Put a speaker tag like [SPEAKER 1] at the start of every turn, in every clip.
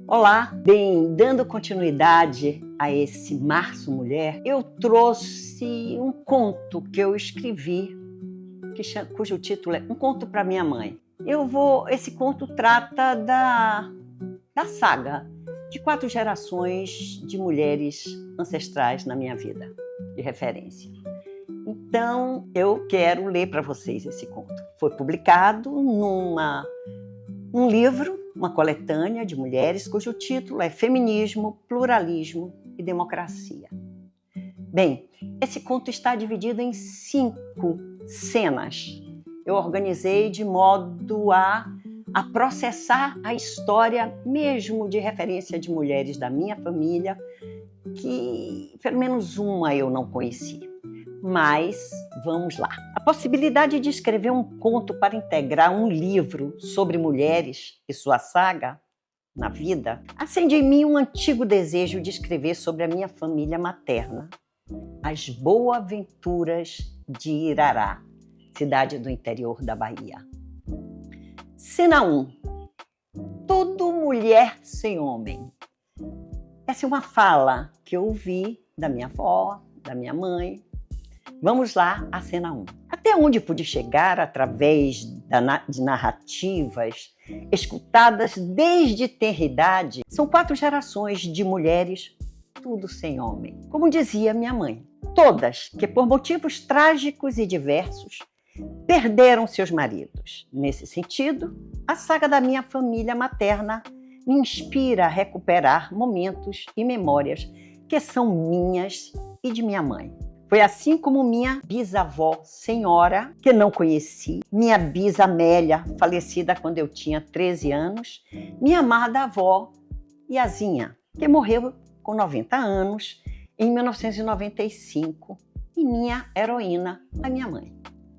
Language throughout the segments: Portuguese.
[SPEAKER 1] Olá, bem, dando continuidade a esse Março Mulher, eu trouxe um conto que eu escrevi, cujo título é Um Conto para Minha Mãe. Esse conto trata da saga de 4 gerações de mulheres ancestrais na minha vida, de referência. Então, eu quero ler para vocês esse conto. Foi publicado num livro, uma coletânea de mulheres, cujo título é Feminismo, Pluralismo e Democracia. Bem, esse conto está dividido em 5 cenas. Eu organizei de modo a processar a história mesmo de referência de mulheres da minha família, que pelo menos uma eu não conhecia. Mas vamos lá. A possibilidade de escrever um conto para integrar um livro sobre mulheres e sua saga na vida acende em mim um antigo desejo de escrever sobre a minha família materna, as Boaventuras de Irará, cidade do interior da Bahia. Cena 1. Tudo mulher sem homem. Essa é uma fala que eu ouvi da minha avó, da minha mãe. Vamos lá à cena 1. Até onde pude chegar através de narrativas escutadas desde tenra idade, são 4 gerações de mulheres, tudo sem homem. Como dizia minha mãe, todas que por motivos trágicos e diversos perderam seus maridos. Nesse sentido, a saga da minha família materna me inspira a recuperar momentos e memórias que são minhas e de minha mãe. Foi assim como minha bisavó, senhora, que não conheci, minha bisa Amélia, falecida quando eu tinha 13 anos, minha amada avó, Iazinha, que morreu com 90 anos em 1995, e minha heroína, a minha mãe,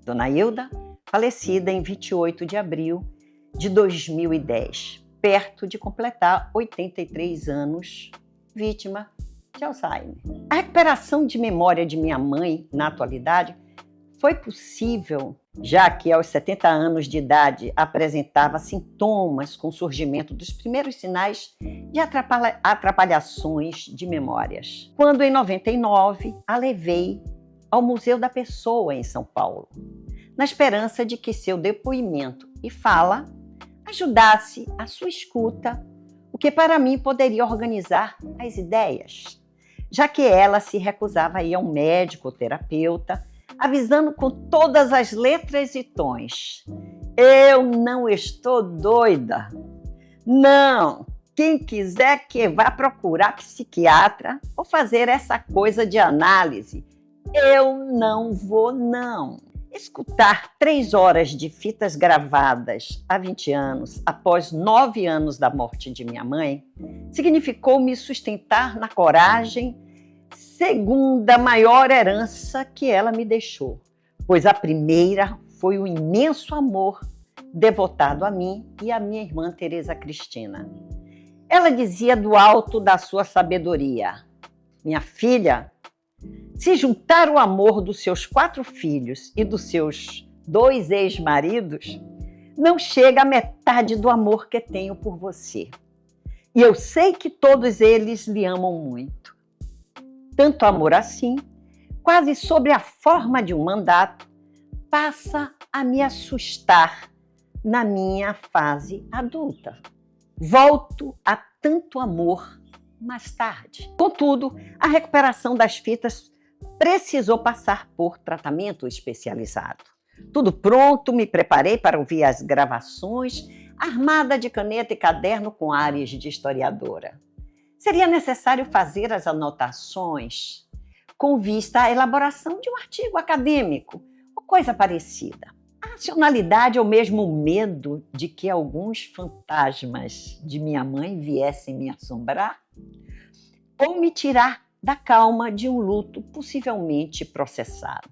[SPEAKER 1] Dona Hilda, falecida em 28 de abril de 2010, perto de completar 83 anos, vítima de Alzheimer. A recuperação de memória de minha mãe, na atualidade, foi possível, já que aos 70 anos de idade apresentava sintomas com o surgimento dos primeiros sinais de atrapalhações de memórias. Quando, em 99, a levei ao Museu da Pessoa, em São Paulo, na esperança de que seu depoimento e fala ajudasse a sua escuta, o que para mim poderia organizar as ideias, já que ela se recusava a ir ao médico ou terapeuta, avisando com todas as letras e tons: eu não estou doida. Não, quem quiser que vá procurar psiquiatra ou fazer essa coisa de análise, eu não vou não. Escutar 3 horas de fitas gravadas há 20 anos, após 9 anos da morte de minha mãe, significou me sustentar na coragem, segunda maior herança que ela me deixou, pois a primeira foi o imenso amor devotado a mim e a minha irmã Tereza Cristina. Ela dizia do alto da sua sabedoria: minha filha, se juntar o amor dos seus 4 filhos e dos seus 2 ex-maridos, não chega à metade do amor que tenho por você. E eu sei que todos eles lhe amam muito. Tanto amor assim, quase sobre a forma de um mandato, passa a me assustar na minha fase adulta. Volto a tanto amor mais tarde. Contudo, a recuperação das fitas precisou passar por tratamento especializado. Tudo pronto, me preparei para ouvir as gravações, armada de caneta e caderno com ares de historiadora. Seria necessário fazer as anotações com vista à elaboração de um artigo acadêmico ou coisa parecida. A racionalidade ou mesmo o medo de que alguns fantasmas de minha mãe viessem me assombrar ou me tirar da calma de um luto possivelmente processado.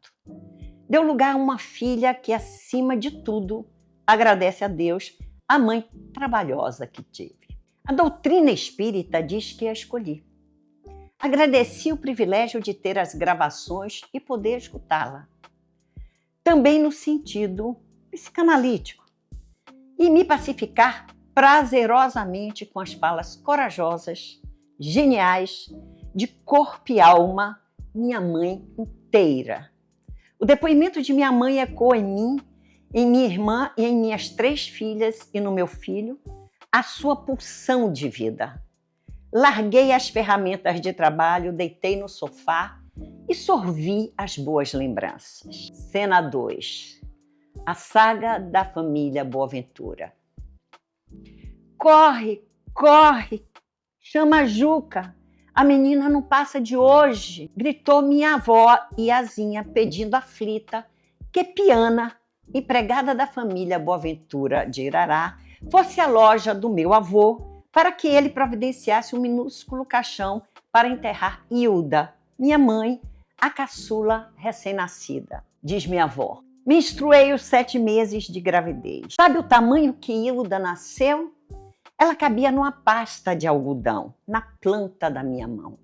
[SPEAKER 1] Deu lugar a uma filha que, acima de tudo, agradece a Deus a mãe trabalhosa que tive. A doutrina espírita diz que a escolhi. Agradeci o privilégio de ter as gravações e poder escutá-la. Também no sentido psicanalítico. E me pacificar prazerosamente com as falas corajosas, geniais, de corpo e alma, minha mãe inteira. O depoimento de minha mãe ecoa em mim, em minha irmã e em minhas 3 filhas e no meu filho, a sua pulsão de vida. Larguei as ferramentas de trabalho, deitei no sofá e sorvi as boas lembranças. Cena 2. A saga da família Boaventura. Corre, corre, chama a Juca. A menina não passa de hoje, gritou minha avó Iazinha, pedindo aflita que Piana, empregada da família Boaventura de Irará, fosse à loja do meu avô para que ele providenciasse um minúsculo caixão para enterrar Hilda, minha mãe, a caçula recém-nascida, diz minha avó. Menstruei os 7 meses de gravidez. Sabe o tamanho que Hilda nasceu? Ela cabia numa pasta de algodão, na planta da minha mão.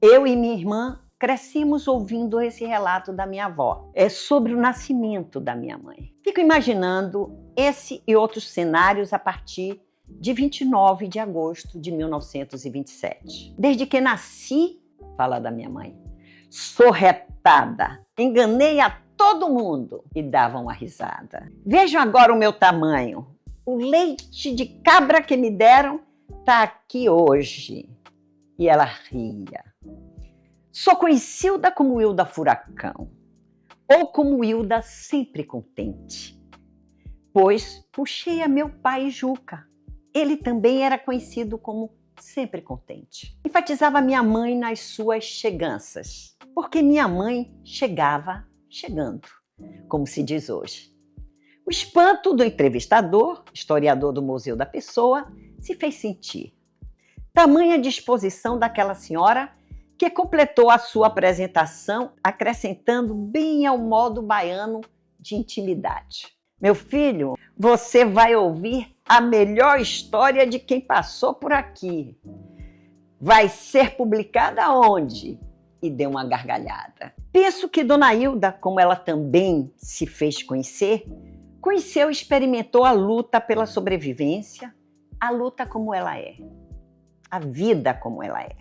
[SPEAKER 1] Eu e minha irmã crescemos ouvindo esse relato da minha avó. É sobre o nascimento da minha mãe. Fico imaginando esse e outros cenários a partir de 29 de agosto de 1927. Desde que nasci, fala da minha mãe, sou retada, enganei a todo mundo e dava uma risada. Vejam agora o meu tamanho. O leite de cabra que me deram está aqui hoje. E ela ria. Sou conhecida como Hilda Furacão, ou como Hilda sempre contente, pois puxei a meu pai Juca. Ele também era conhecido como sempre contente. Enfatizava minha mãe nas suas cheganças, porque minha mãe chegava chegando, como se diz hoje. O espanto do entrevistador, historiador do Museu da Pessoa, se fez sentir. Tamanha disposição daquela senhora que completou a sua apresentação acrescentando bem ao modo baiano de intimidade. Meu filho, você vai ouvir a melhor história de quem passou por aqui. Vai ser publicada onde? E deu uma gargalhada. Penso que Dona Hilda, como ela também se fez conhecer, conheceu e experimentou a luta pela sobrevivência, a luta como ela é, a vida como ela é.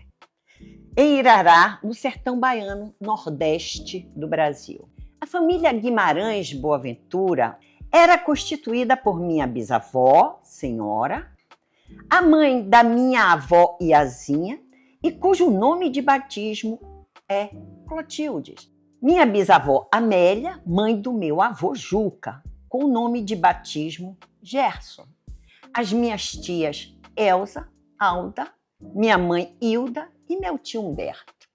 [SPEAKER 1] Em Irará, no sertão baiano, nordeste do Brasil. A família Guimarães Boaventura era constituída por minha bisavó, senhora, a mãe da minha avó Iazinha, e cujo nome de batismo é Clotildes. Minha bisavó Amélia, mãe do meu avô Juca, com o nome de batismo Gerson. As minhas tias Elza, Alda, minha mãe Hilda e meu tio Humberto.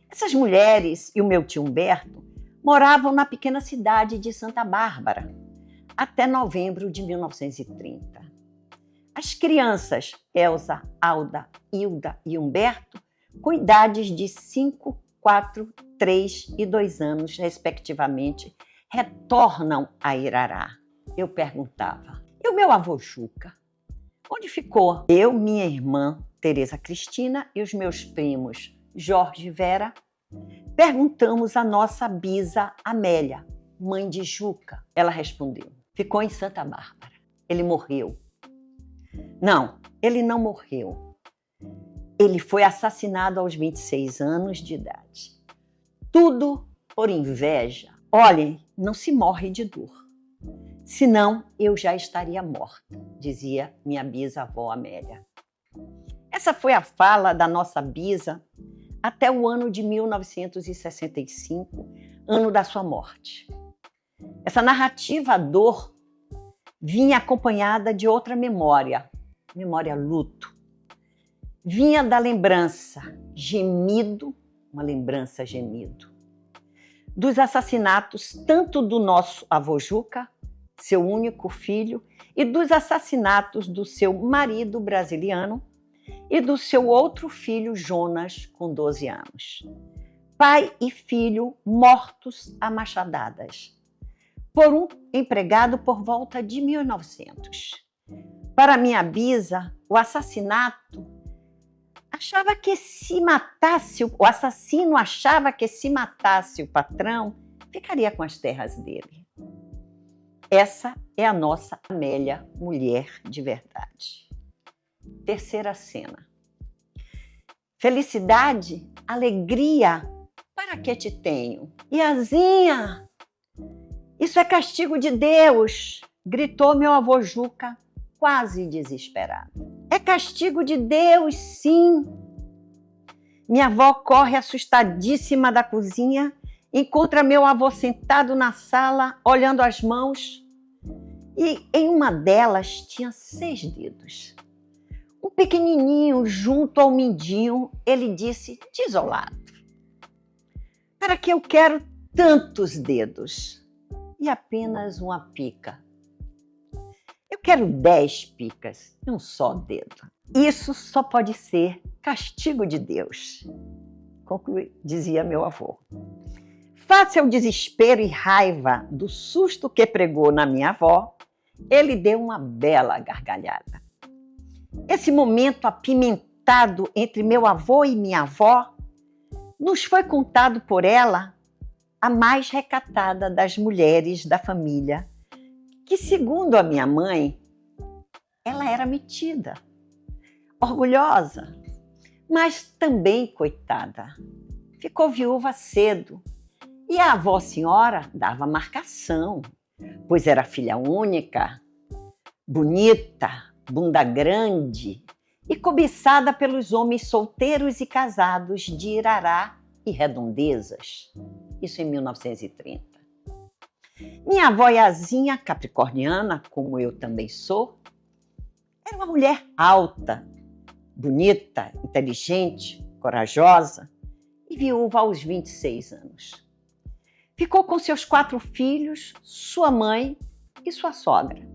[SPEAKER 1] Essas mulheres e o meu tio Humberto moravam na pequena cidade de Santa Bárbara até novembro de 1930. As crianças Elza, Alda, Hilda e Humberto, com idades de 5, 4, 3 e 2 anos, respectivamente, retornam a Irará. Eu perguntava, e o meu avô Juca? Onde ficou? Eu, minha irmã Tereza Cristina e os meus primos Jorge e Vera perguntamos à nossa bisa Amélia, mãe de Juca. Ela respondeu, ficou em Santa Bárbara. Ele morreu. Não, ele não morreu. Ele foi assassinado aos 26 anos de idade. Tudo por inveja. Olhem, não se morre de dor. Senão eu já estaria morta, dizia minha bisavó Amélia. Essa foi a fala da nossa bisa até o ano de 1965, ano da sua morte. Essa narrativa dor vinha acompanhada de outra memória, memória luto. Vinha da lembrança, gemido, uma lembrança gemido, dos assassinatos tanto do nosso avô Juca, seu único filho, e dos assassinatos do seu marido brasiliano e do seu outro filho Jonas, com 12 anos. Pai e filho mortos a machadadas por um empregado por volta de 1900. Para minha bisa, o assassinato achava que se matasse, o assassino achava que se matasse o patrão, ficaria com as terras dele. Essa é a nossa Amélia, mulher de verdade. Terceira cena. Felicidade, alegria, para que te tenho? Iazinha, isso é castigo de Deus, gritou meu avô Juca, quase desesperado. É castigo de Deus, sim. Minha avó corre assustadíssima da cozinha, encontra meu avô sentado na sala, olhando as mãos, e em uma delas tinha 6 dedos. Um pequenininho junto ao mindinho, ele disse, desolado: para que eu quero tantos dedos e apenas uma pica? Eu quero 10 picas e um só dedo. Isso só pode ser castigo de Deus, dizia meu avô. Face ao desespero e raiva do susto que pregou na minha avó, ele deu uma bela gargalhada. Esse momento apimentado entre meu avô e minha avó nos foi contado por ela, a mais recatada das mulheres da família, que, segundo a minha mãe, ela era metida, orgulhosa, mas também, coitada, ficou viúva cedo. E a avó senhora dava marcação, pois era filha única, bonita, bunda grande e cobiçada pelos homens solteiros e casados de Irará e Redondezas. Isso em 1930. Minha avó Iazinha, capricorniana, como eu também sou, era uma mulher alta, bonita, inteligente, corajosa e viúva aos 26 anos. Ficou com seus 4 filhos, sua mãe e sua sogra.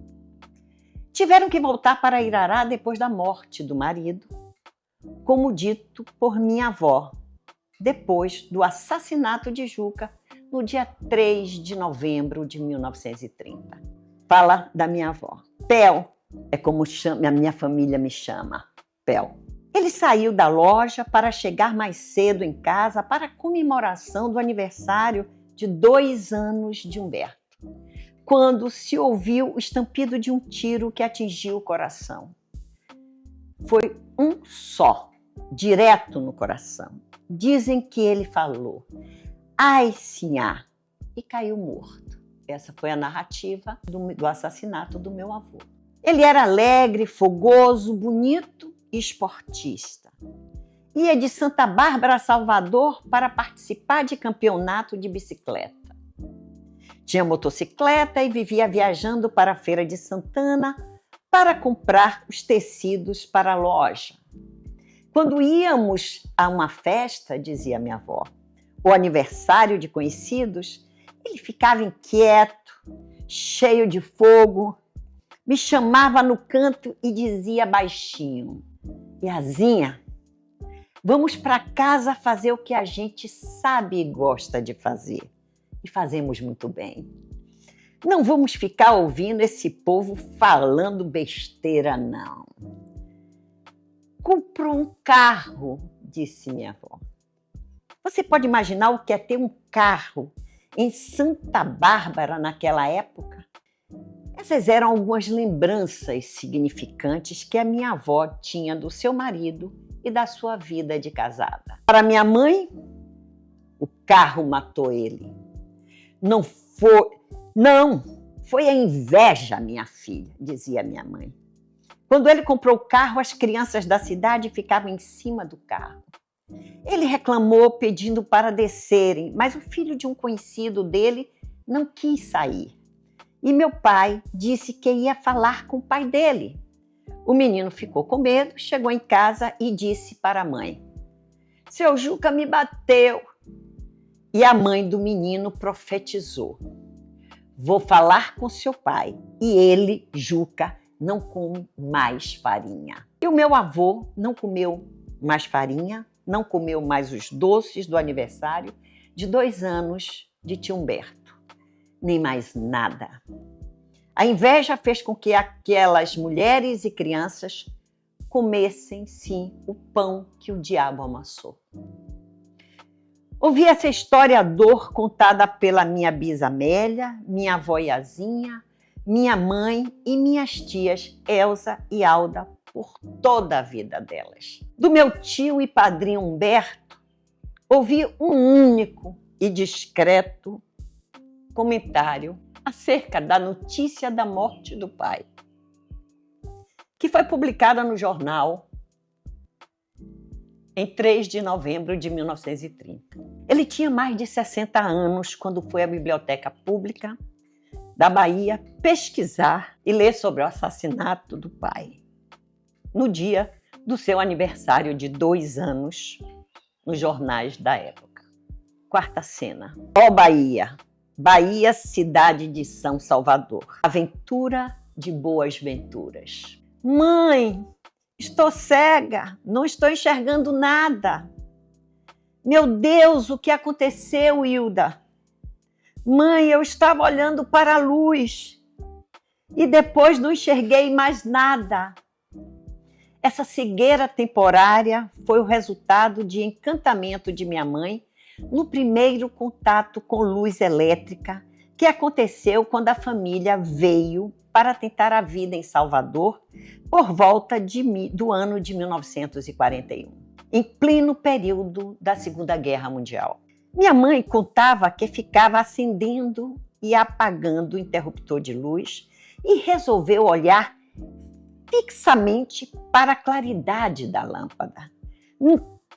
[SPEAKER 1] Tiveram que voltar para Irará depois da morte do marido, como dito por minha avó, depois do assassinato de Juca, no dia 3 de novembro de 1930. Fala da minha avó. Pel é como a minha família me chama, Pel. Ele saiu da loja para chegar mais cedo em casa para a comemoração do aniversário de 2 anos de Humberto, quando se ouviu o estampido de um tiro que atingiu o coração. Foi um só, direto no coração. Dizem que ele falou, ai, sinhá, e caiu morto. Essa foi a narrativa do assassinato do meu avô. Ele era alegre, fogoso, bonito e esportista. Ia de Santa Bárbara a Salvador para participar de campeonato de bicicleta. Tinha motocicleta e vivia viajando para a Feira de Santana para comprar os tecidos para a loja. Quando íamos a uma festa, dizia minha avó, ou aniversário de conhecidos, ele ficava inquieto, cheio de fogo, me chamava no canto e dizia baixinho, Iazinha, vamos para casa fazer o que a gente sabe e gosta de fazer. E fazemos muito bem. Não vamos ficar ouvindo esse povo falando besteira, não. Comprou um carro, disse minha avó. Você pode imaginar o que é ter um carro em Santa Bárbara naquela época? Essas eram algumas lembranças significantes que a minha avó tinha do seu marido e da sua vida de casada. Para minha mãe, o carro matou ele. Não, foi a inveja, minha filha, dizia minha mãe. Quando ele comprou o carro, as crianças da cidade ficavam em cima do carro. Ele reclamou pedindo para descerem, mas o filho de um conhecido dele não quis sair. E meu pai disse que ia falar com o pai dele. O menino ficou com medo, chegou em casa e disse para a mãe, seu Juca me bateu. E a mãe do menino profetizou, vou falar com seu pai e ele, Juca, não come mais farinha. E o meu avô não comeu mais farinha, não comeu mais os doces do aniversário de 2 anos de tio Humberto, nem mais nada. A inveja fez com que aquelas mulheres e crianças comessem, sim, o pão que o diabo amassou. Ouvi essa história dor contada pela minha bisa Amélia, minha avó Iazinha, minha mãe e minhas tias Elza e Alda por toda a vida delas. Do meu tio e padrinho Humberto, ouvi um único e discreto comentário acerca da notícia da morte do pai, que foi publicada no jornal em 3 de novembro de 1930. Ele tinha mais de 60 anos quando foi à Biblioteca Pública da Bahia pesquisar e ler sobre o assassinato do pai, no dia do seu aniversário de 2 anos, nos jornais da época. Quarta cena. Ó Bahia, Bahia, cidade de São Salvador. Aventura de boas venturas. Mãe, estou cega, não estou enxergando nada. Meu Deus, o que aconteceu, Hilda? Mãe, eu estava olhando para a luz e depois não enxerguei mais nada. Essa cegueira temporária foi o resultado de encantamento de minha mãe no primeiro contato com luz elétrica que aconteceu quando a família veio para tentar a vida em Salvador por volta do ano de 1941, em pleno período da Segunda Guerra Mundial. Minha mãe contava que ficava acendendo e apagando o interruptor de luz e resolveu olhar fixamente para a claridade da lâmpada,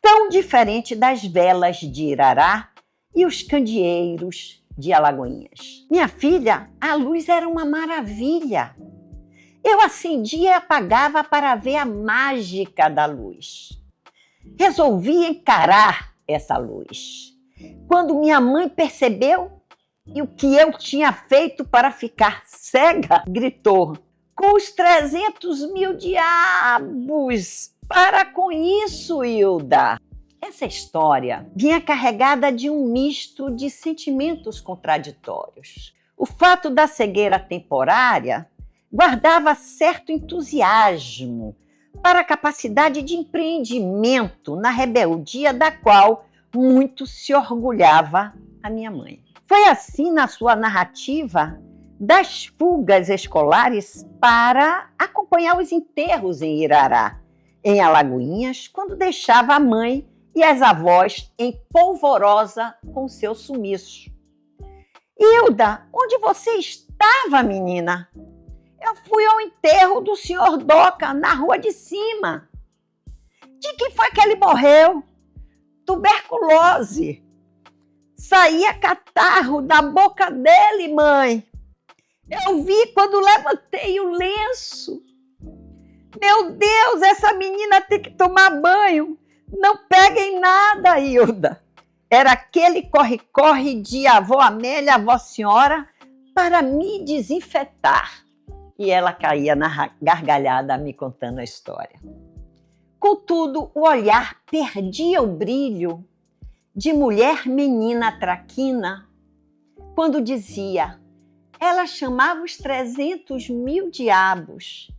[SPEAKER 1] tão diferente das velas de Irará e os candeeiros de Alagoinhas. Minha filha, a luz era uma maravilha. Eu acendia e apagava para ver a mágica da luz. Resolvi encarar essa luz. Quando minha mãe percebeu o que eu tinha feito para ficar cega, gritou: com os 300 mil diabos! Para com isso, Hilda! Essa história vinha carregada de um misto de sentimentos contraditórios. O fato da cegueira temporária guardava certo entusiasmo para a capacidade de empreendimento na rebeldia da qual muito se orgulhava a minha mãe. Foi assim na sua narrativa das fugas escolares para acompanhar os enterros em Irará, em Alagoinhas, quando deixava a mãe e as avós em polvorosa com seu sumiço. Hilda, onde você estava, menina? Eu fui ao enterro do senhor Doca, na rua de cima. De que foi que ele morreu? Tuberculose. Saía catarro da boca dele, mãe. Eu vi quando levantei o lenço. Meu Deus, essa menina tem que tomar banho. Não peguem nada, Hilda. Era aquele corre-corre de avó Amélia, avó senhora, para me desinfetar. E ela caía na gargalhada me contando a história. Contudo, o olhar perdia o brilho de mulher menina traquina quando dizia: ela chamava os 300 mil diabos.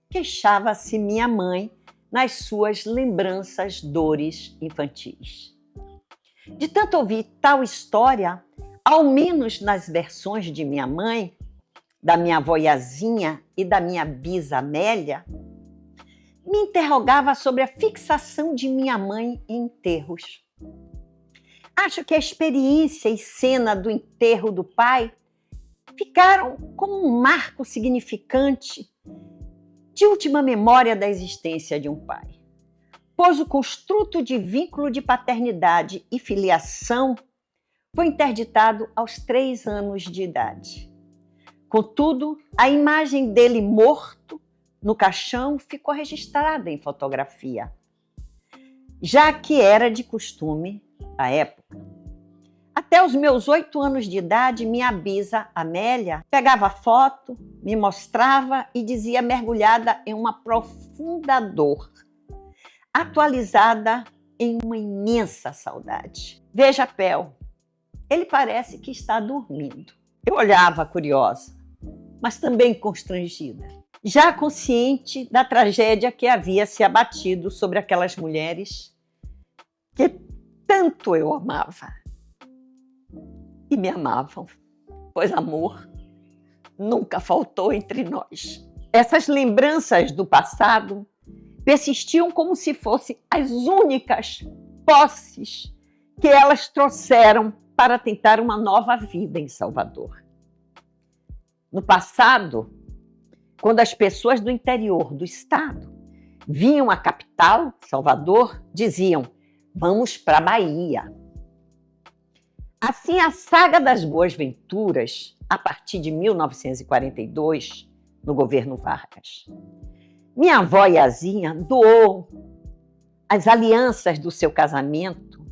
[SPEAKER 1] Queixava-se minha mãe nas suas lembranças dores infantis. De tanto ouvir tal história, ao menos nas versões de minha mãe, da minha avó Iazinha e da minha bisa Amélia, me interrogava sobre a fixação de minha mãe em enterros. Acho que a experiência e cena do enterro do pai ficaram como um marco significante de última memória da existência de um pai, pois o construto de vínculo de paternidade e filiação foi interditado aos 3 anos de idade. Contudo, a imagem dele morto no caixão ficou registrada em fotografia, já que era de costume da época. Até os meus 8 anos de idade, minha bisa, Amélia, pegava foto, me mostrava e dizia mergulhada em uma profunda dor, atualizada em uma imensa saudade. Veja, Pel, ele parece que está dormindo. Eu olhava curiosa, mas também constrangida, já consciente da tragédia que havia se abatido sobre aquelas mulheres que tanto eu amava. E me amavam, pois amor nunca faltou entre nós. Essas lembranças do passado persistiam como se fossem as únicas posses que elas trouxeram para tentar uma nova vida em Salvador. No passado, quando as pessoas do interior do estado vinham à capital, Salvador, diziam: vamos para a Bahia. Assim, a saga das Boas-Venturas, a partir de 1942, no governo Vargas. Minha avó Iazinha doou as alianças do seu casamento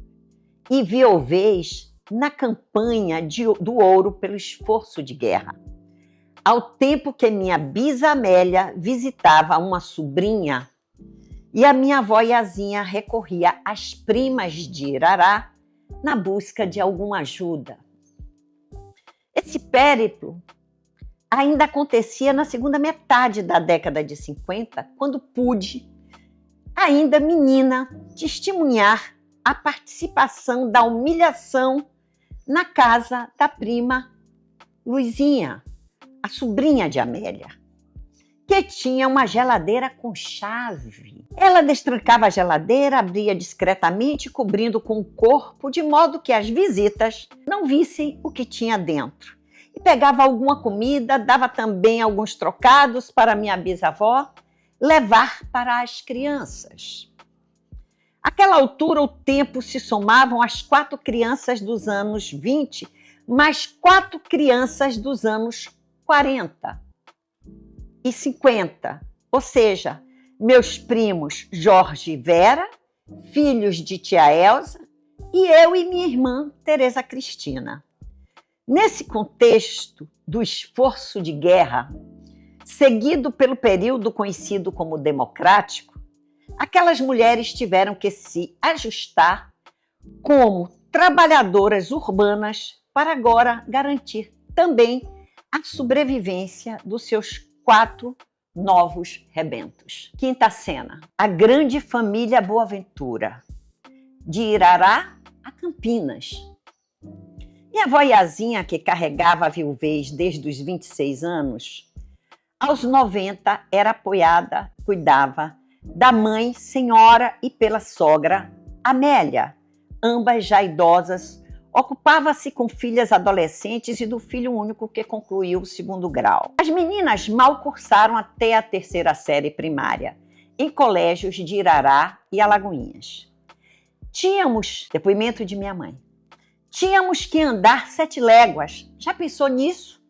[SPEAKER 1] e viuvez na campanha do ouro pelo esforço de guerra, ao tempo que minha bisa Amélia visitava uma sobrinha e a minha avó Iazinha recorria às primas de Irará na busca de alguma ajuda. Esse périplo ainda acontecia na segunda metade da década de 50, quando pude, ainda menina, testemunhar a participação da humilhação na casa da prima Luizinha, a sobrinha de Amélia, que tinha uma geladeira com chave. Ela destrancava a geladeira, abria discretamente, cobrindo com o corpo, de modo que as visitas não vissem o que tinha dentro. E pegava alguma comida, dava também alguns trocados para minha bisavó levar para as crianças. Àquela altura, o tempo se somavam as 4 crianças dos anos 20, mais 4 crianças dos anos 40 e 50, ou seja, meus primos Jorge e Vera, filhos de tia Elza, e eu e minha irmã Tereza Cristina. Nesse contexto do esforço de guerra, seguido pelo período conhecido como democrático, aquelas mulheres tiveram que se ajustar como trabalhadoras urbanas para agora garantir também a sobrevivência dos seus 4 novos rebentos. Quinta cena: a grande família Boaventura, de Irará a Campinas. Minha avó Iazinha, que carregava a viuvez desde os 26 anos, aos 90 era apoiada, cuidava da mãe, senhora, e pela sogra, Amélia, ambas já idosas, ocupava-se com filhas adolescentes e do filho único que concluiu o 2º grau. As meninas mal cursaram até a 3ª série primária, em colégios de Irará e Alagoinhas. Depoimento de minha mãe, tínhamos que andar 7 léguas. Já pensou nisso?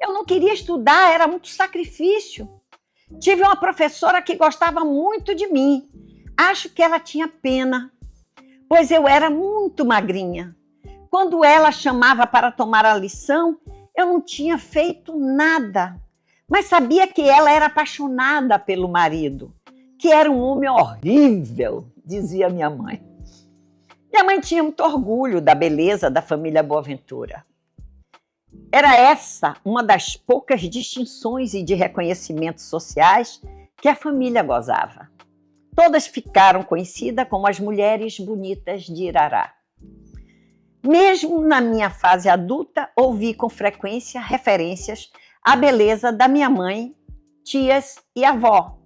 [SPEAKER 1] Eu não queria estudar, era muito sacrifício. Tive uma professora que gostava muito de mim. Acho que ela tinha pena, pois eu era muito magrinha. Quando ela chamava para tomar a lição, eu não tinha feito nada, mas sabia que ela era apaixonada pelo marido, que era um homem horrível, dizia minha mãe. Minha mãe tinha muito orgulho da beleza da família Boaventura. Era essa uma das poucas distinções e de reconhecimentos sociais que a família gozava. Todas ficaram conhecidas como as mulheres bonitas de Irará. Mesmo na minha fase adulta, ouvi com frequência referências à beleza da minha mãe, tias e avó.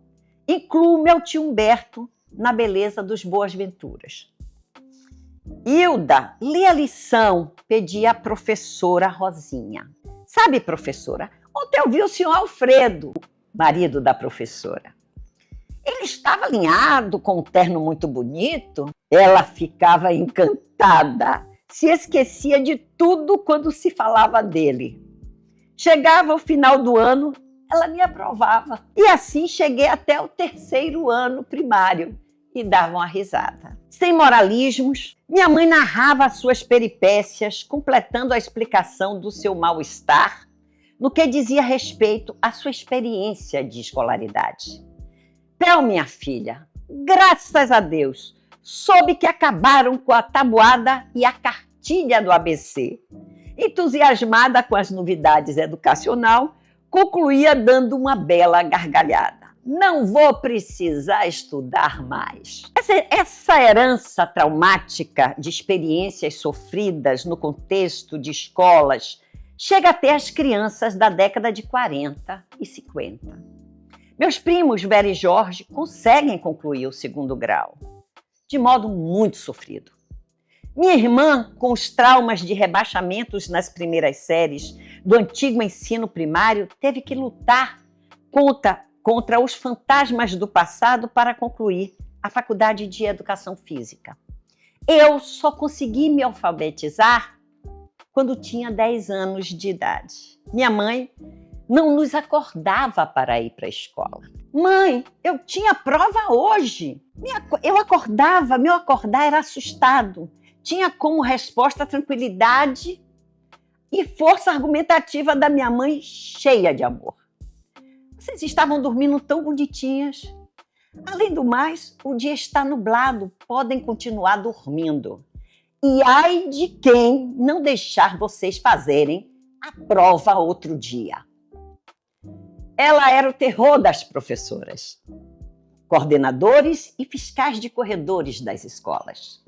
[SPEAKER 1] Incluo meu tio Humberto na beleza dos Boas-Venturas. Hilda, lê a lição, pedia a professora Rosinha. Sabe, professora, ontem eu vi o senhor Alfredo, marido da professora. Ele estava alinhado, com um terno muito bonito. Ela ficava encantada, se esquecia de tudo quando se falava dele. Chegava o final do ano, ela me aprovava. E assim cheguei até o 3º ano primário e dava uma risada. Sem moralismos, minha mãe narrava as suas peripécias, completando a explicação do seu mal-estar no que dizia respeito à sua experiência de escolaridade. Pel, minha filha, graças a Deus, soube que acabaram com a tabuada e a cartilha do ABC. Entusiasmada com as novidades educacionais, concluía dando uma bela gargalhada. Não vou precisar estudar mais. Essa herança traumática de experiências sofridas no contexto de escolas chega até as crianças da década de 40 e 50. Meus primos, Vera e Jorge, conseguem concluir o segundo grau, de modo muito sofrido. Minha irmã, com os traumas de rebaixamentos nas primeiras séries do antigo ensino primário, teve que lutar contra os fantasmas do passado para concluir a faculdade de Educação Física. Eu só consegui me alfabetizar quando tinha 10 anos de idade. Minha mãe não nos acordava para ir para a escola. Mãe, eu tinha prova hoje. Meu acordar era assustado. Tinha como resposta a tranquilidade e força argumentativa da minha mãe, cheia de amor. Vocês estavam dormindo tão bonitinhas. Além do mais, o dia está nublado, podem continuar dormindo. E ai de quem não deixar vocês fazerem a prova outro dia. Ela era o terror das professoras, coordenadores e fiscais de corredores das escolas.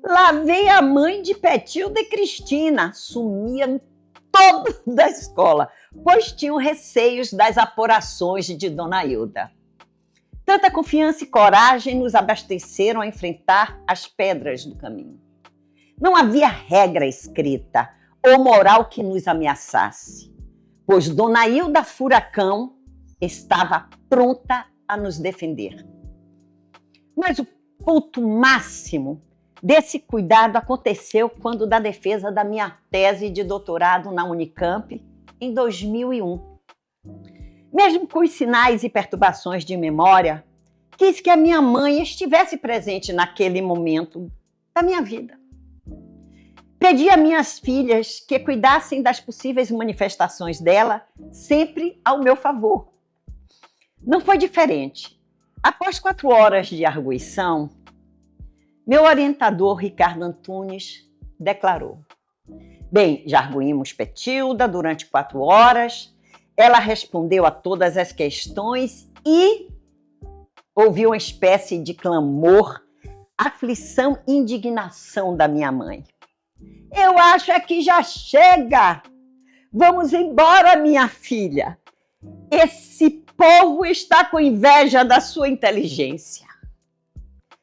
[SPEAKER 1] Lá veio a mãe de Petilda e Cristina, sumiam todos da escola, pois tinham receios das aporações de Dona Hilda. Tanta confiança e coragem nos abasteceram a enfrentar as pedras do caminho. Não havia regra escrita ou moral que nos ameaçasse, pois Dona Hilda Furacão estava pronta a nos defender. Mas o ponto máximo desse cuidado aconteceu quando da defesa da minha tese de doutorado na Unicamp, em 2001. Mesmo com os sinais e perturbações de memória, quis que a minha mãe estivesse presente naquele momento da minha vida. Pedi a minhas filhas que cuidassem das possíveis manifestações dela, sempre ao meu favor. Não foi diferente. Após 4 horas de arguição, meu orientador, Ricardo Antunes, declarou: bem, já arguímos Petilda durante 4 horas, ela respondeu a todas as questões e ouvi uma espécie de clamor, aflição e indignação da minha mãe. Eu acho é que já chega! Vamos embora, minha filha! Esse povo está com inveja da sua inteligência.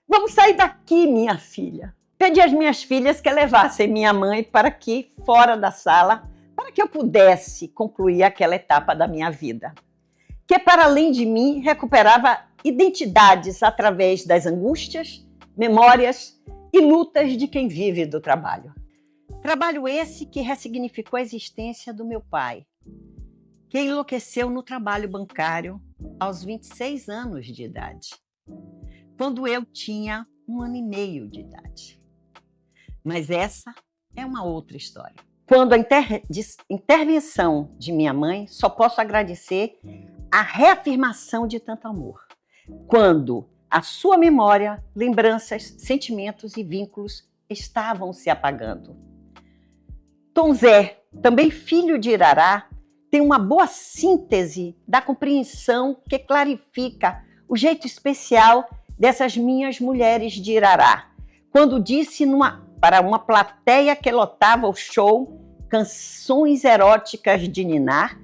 [SPEAKER 1] Vamos sair daqui, minha filha. Pedi às minhas filhas que levassem minha mãe para aqui, fora da sala, para que eu pudesse concluir aquela etapa da minha vida, que para além de mim recuperava identidades através das angústias, memórias e lutas de quem vive do trabalho. Trabalho esse que ressignificou a existência do meu pai, que enlouqueceu no trabalho bancário aos 26 anos de idade, quando eu tinha 1 ano e meio de idade. Mas essa é uma outra história. Quando a intervenção de minha mãe, só posso agradecer a reafirmação de tanto amor. Quando a sua memória, lembranças, sentimentos e vínculos estavam se apagando. Tom Zé, também filho de Irará, tem uma boa síntese da compreensão que clarifica o jeito especial dessas minhas mulheres de Irará, quando disse para uma plateia que lotava o show Canções Eróticas de Ninar,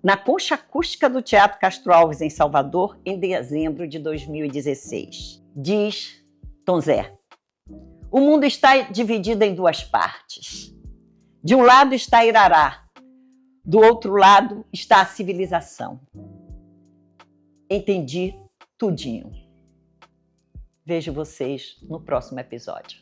[SPEAKER 1] na concha acústica do Teatro Castro Alves, em Salvador, em dezembro de 2016. Diz Tom Zé: o mundo está dividido em 2 partes. De um lado está Irará, do outro lado está a civilização. Entendi tudinho. Vejo vocês no próximo episódio.